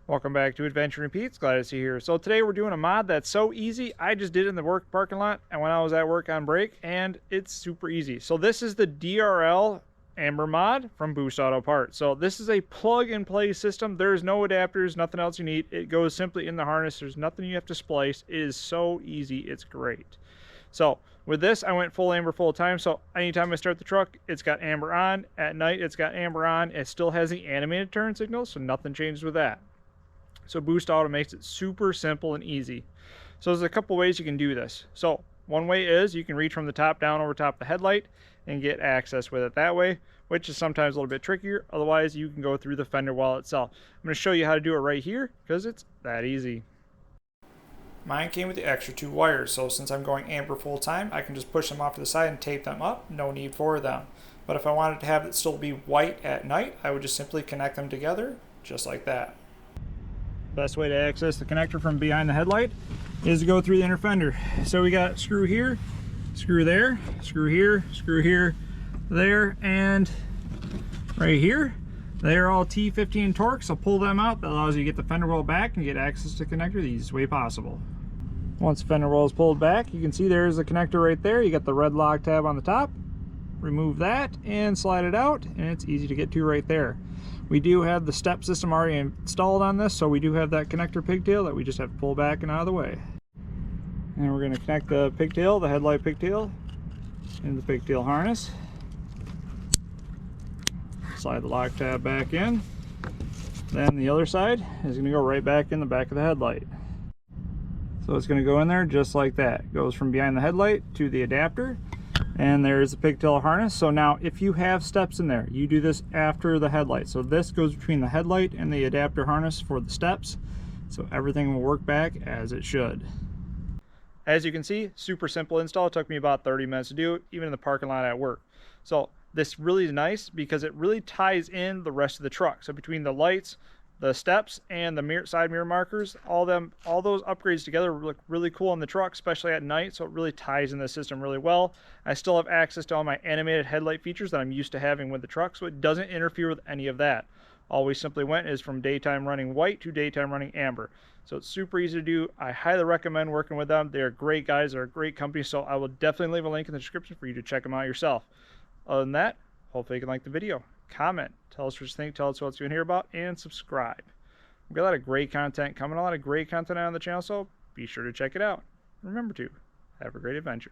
Welcome back to Adventure and Pete's. Glad to see you here. So today we're doing a mod that's so easy. I just did it in the work parking lot and when I was at work on break, and it's super easy. So this is the DRL Amber mod from Boost Auto Parts. So this is a plug and play system. There's no adapters, nothing else you need. It goes simply in the harness. There's nothing you have to splice. It is so easy. It's great. So with this, I went full amber full time. So anytime I start the truck, it's got amber on. At night, it's got amber on. It still has the animated turn signal, so nothing changes with that. So Boost Auto makes it super simple and easy. So there's a couple ways you can do this. So one way is you can reach from the top down over top of the headlight and get access with it that way, which is sometimes a little bit trickier. Otherwise, you can go through the fender well itself. I'm going to show you how to do it right here because it's that easy. Mine came with the extra 2 wires, so since I'm going amber full time, I can just push them off to the side and tape them up. No need for them. But if I wanted to have it still be white at night, I would just simply connect them together just like that. Best way to access the connector from behind the headlight is to go through the inner fender. So we got screw here, screw there, screw here, there, and right here. They're all T15 Torx, so pull them out. That allows you to get the fender well back and get access to the connector the easiest way possible. Once the fender well is pulled back, you can see there's the connector right there. You got the red lock tab on the top. Remove that and slide it out, and it's easy to get to right there. We do have the step system already installed on this, so we do have that connector pigtail that we just have to pull back and out of the way. And we're going to connect the pigtail, the headlight pigtail, into the pigtail harness. Slide the lock tab back in. Then the other side is going to go right back in the back of the headlight. So it's going to go in there just like that. It goes from behind the headlight to the adapter. And there's the pigtail harness. So now if you have steps in there, you do this after the headlight. So this goes between the headlight and the adapter harness for the steps. So everything will work back as it should. As you can see, super simple install. It took me about 30 minutes to do, even in the parking lot at work. So this really is nice because it really ties in the rest of the truck. So between the lights, the steps, and the side mirror markers, all those upgrades together look really cool on the truck, especially at night. So it really ties in the system really well. I still have access to all my animated headlight features that I'm used to having with the truck, so it doesn't interfere with any of that. All we simply went is from daytime running white to daytime running amber. So it's super easy to do. I highly recommend working with them. They're great guys. They're a great company. So I will definitely leave a link in the description for you to check them out yourself. Other than that, hopefully you can like the video. Comment, tell us what you think, tell us what else you want to hear about, and subscribe. We've got a lot of great content coming, a lot of great content on the channel, so be sure to check it out. Remember to have a great adventure.